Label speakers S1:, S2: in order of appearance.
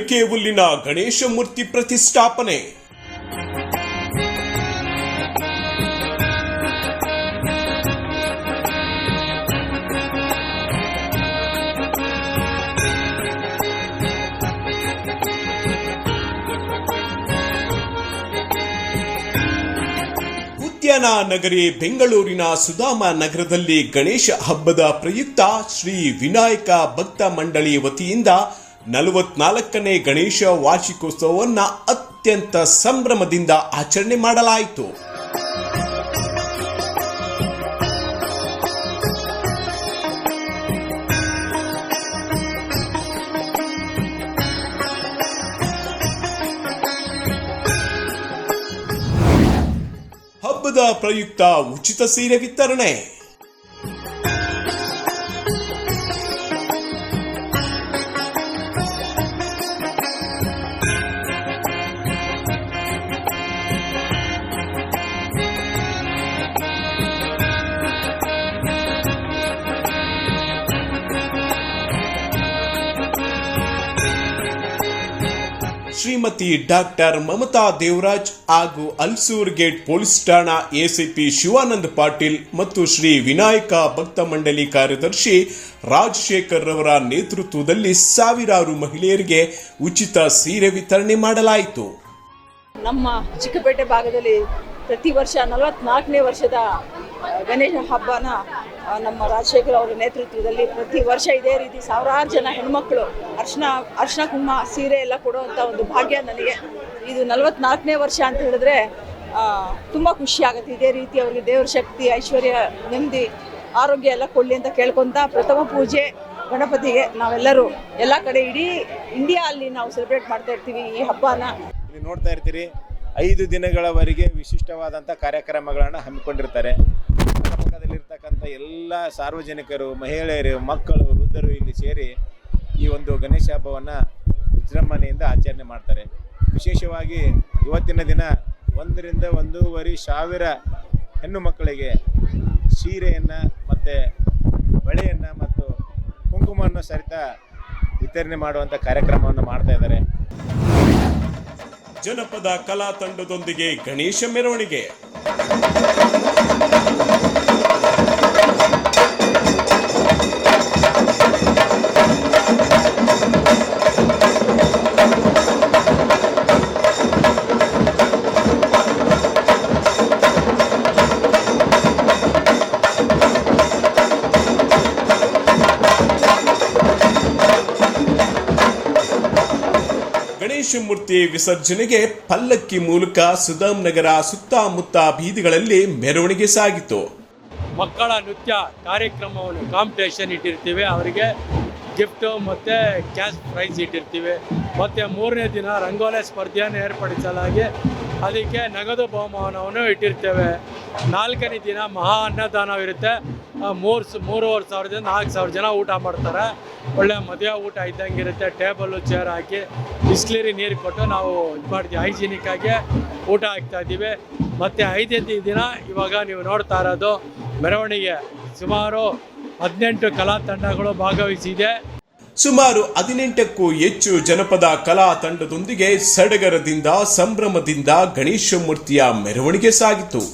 S1: ಅಡಿಕೆ ಹುಲ್ಲಿನ ಗಣೇಶ ಮೂರ್ತಿ ಪ್ರತಿಷ್ಠಾಪನೆ. ಉದ್ಯಾನ ನಗರಿ ಬೆಂಗಳೂರಿನ ಸುಧಾಮ ನಗರದಲ್ಲಿ ಗಣೇಶ ಹಬ್ಬದ ಪ್ರಯುಕ್ತ ಶ್ರೀ ವಿನಾಯಕ ಭಕ್ತ ಮಂಡಳಿ ವತಿಯಿಂದ 44ನೇ ಗಣೇಶ ವಾರ್ಷಿಕೋತ್ಸವವನ್ನು ಅತ್ಯಂತ ಸಂಭ್ರಮದಿಂದ ಆಚರಣೆ ಮಾಡಲಾಯಿತು. ಹಬ್ಬದ ಪ್ರಯುಕ್ತ ಉಚಿತ ಸೀರೆ ವಿತರಣೆ. ಶ್ರೀಮತಿ ಡಾಕ್ಟರ್ ಮಮತಾ ದೇವರಾಜ್ ಹಾಗೂ ಅಲ್ಸೂರ್ ಗೇಟ್ ಪೊಲೀಸ್ ಠಾಣಾ ಎಸಿಪಿ ಶಿವಾನಂದ ಪಾಟೀಲ್ ಮತ್ತು ಶ್ರೀ ವಿನಾಯಕ ಭಕ್ತ ಮಂಡಳಿ ಕಾರ್ಯದರ್ಶಿ ರಾಜಶೇಖರ್ ರವರ ನೇತೃತ್ವದಲ್ಲಿ ಸಾವಿರಾರು ಮಹಿಳೆಯರಿಗೆ ಉಚಿತ ಸೀರೆ ವಿತರಣೆ ಮಾಡಲಾಯಿತು.
S2: ನಮ್ಮ ಚಿಕ್ಕಪೇಟೆ ಭಾಗದಲ್ಲಿ ಪ್ರತಿ ವರ್ಷ 44ನೇ ವರ್ಷದ ಗಣೇಶ ಹಬ್ಬನ ನಮ್ಮ ರಾಜಶೇಖರ್ ಅವರ ನೇತೃತ್ವದಲ್ಲಿ ಪ್ರತಿ ವರ್ಷ ಇದೇ ರೀತಿ ಸಾವಿರಾರು ಜನ ಹೆಣ್ಮಕ್ಳು ಅರ್ಶಿನ ಕುಂಕುಮ ಸೀರೆ ಎಲ್ಲ ಕೊಡುವಂಥ ಒಂದು ಭಾಗ್ಯ ನನಗೆ. ಇದು 44ನೇ ವರ್ಷ ಅಂತ ಹೇಳಿದ್ರೆ ತುಂಬ ಖುಷಿ ಆಗುತ್ತೆ. ಇದೇ ರೀತಿ ಅವರಿಗೆ ದೇವರ ಶಕ್ತಿ, ಐಶ್ವರ್ಯ, ನೆಮ್ಮದಿ, ಆರೋಗ್ಯ ಎಲ್ಲ ಕೊಡಲಿ ಅಂತ ಕೇಳ್ಕೊತ ಪ್ರಥಮ ಪೂಜೆ ಗಣಪತಿಗೆ ನಾವೆಲ್ಲರೂ ಎಲ್ಲ ಕಡೆ ಇಡೀ ಇಂಡಿಯಾ ಅಲ್ಲಿ ನಾವು ಸೆಲೆಬ್ರೇಟ್ ಮಾಡ್ತಾ ಇರ್ತೀವಿ ಈ ಹಬ್ಬನ.
S3: ನೋಡ್ತಾ ಇರ್ತೀರಿ 5 ದಿನಗಳವರೆಗೆ ವಿಶಿಷ್ಟವಾದಂಥ ಕಾರ್ಯಕ್ರಮಗಳನ್ನು ಹಮ್ಮಿಕೊಂಡಿರ್ತಾರೆ. ಅಕ್ಕಪಕ್ಕದಲ್ಲಿರ್ತಕ್ಕಂಥ ಎಲ್ಲ ಸಾರ್ವಜನಿಕರು, ಮಹಿಳೆಯರು, ಮಕ್ಕಳು, ವೃದ್ಧರು ಇಲ್ಲಿ ಸೇರಿ ಈ ಒಂದು ಗಣೇಶ ಹಬ್ಬವನ್ನು ವಿಜೃಂಭಣೆಯಿಂದ ಆಚರಣೆ ಮಾಡ್ತಾರೆ. ವಿಶೇಷವಾಗಿ ಇವತ್ತಿನ ದಿನ 1 ರಿಂದ 1.5 ಸಾವಿರ ಹೆಣ್ಣು ಮಕ್ಕಳಿಗೆ ಸೀರೆಯನ್ನು ಮತ್ತು ಬಳೆಯನ್ನು ಮತ್ತು ಕುಂಕುಮವನ್ನು ಸಹಿತ ವಿತರಣೆ ಮಾಡುವಂಥ ಕಾರ್ಯಕ್ರಮವನ್ನು ಮಾಡ್ತಾ ಇದ್ದಾರೆ.
S1: ಜನಪದ ಕಲಾ ತಂಡದೊಂದಿಗೆ ಗಣೇಶ ಮೆರವಣಿಗೆ. ಗಣೇಶ ಮೂರ್ತಿ ವಿಸರ್ಜನೆಗೆ ಪಲ್ಲಕ್ಕಿ ಮೂಲಕ ಸುಧಾಮ್ ನಗರ ಸುತ್ತಮುತ್ತ ಬೀದಿಗಳಲ್ಲಿ ಮೆರವಣಿಗೆ ಸಾಗಿತು.
S4: ಮಕ್ಕಳ ನೃತ್ಯ ಕಾರ್ಯಕ್ರಮವನ್ನು ಕಾಂಪಿಟೇಷನ್ ಇಟ್ಟಿರ್ತೀವಿ, ಅವರಿಗೆ ಗಿಫ್ಟು ಮತ್ತು ಕ್ಯಾಶ್ ಪ್ರೈಸ್ ಇಟ್ಟಿರ್ತೀವಿ. ಮತ್ತು 3ನೇ ದಿನ ರಂಗೋಲಿ ಸ್ಪರ್ಧೆಯನ್ನು ಏರ್ಪಡಿಸಲಾಗಿ ಅದಕ್ಕೆ ನಗದು ಬಹುಮಾನವನ್ನು ಇಟ್ಟಿರ್ತೇವೆ. 4ನೇ ದಿನ ಮಹಾ ಅನ್ನದಾನವಿರುತ್ತೆ. 3,500 ಜನ 4,000 ಜನ ಊಟ ಮಾಡ್ತಾರೆ. ಒಳ್ಳೆ ಮದುವೆ ಊಟ ಇದ್ದಂಗೆ ಇರುತ್ತೆ. ಟೇಬಲ್ಲು ಚೇರ್ ಹಾಕಿ ಬಿಸ್ಲೇರಿ ನೀರು ಕೊಟ್ಟು ನಾವು ಇದು ಮಾಡ್ತೀವಿ, ಹೈಜಿನಿಕ್ಕಾಗಿ ಊಟ ಹಾಕ್ತಾಯಿದ್ದೀವಿ. ಮತ್ತು 5ನೇ ದಿನ ಇವಾಗ ನೀವು ನೋಡ್ತಾ ಇರೋದು ಮೆರವಣಿಗೆ. ಸುಮಾರು 18 ಕಲಾ ತಂಡಗಳು ಭಾಗವಹಿಸಿದೆ.
S1: ಸುಮಾರು 18ಕ್ಕೂ ಹೆಚ್ಚು ಜನಪದ ಕಲಾ ತಂಡದೊಂದಿಗೆ ಸಡಗರದಿಂದ ಸಂಭ್ರಮದಿಂದ ಗಣೇಶ ಮೂರ್ತಿಯ ಮೆರವಣಿಗೆ ಸಾಗಿತು.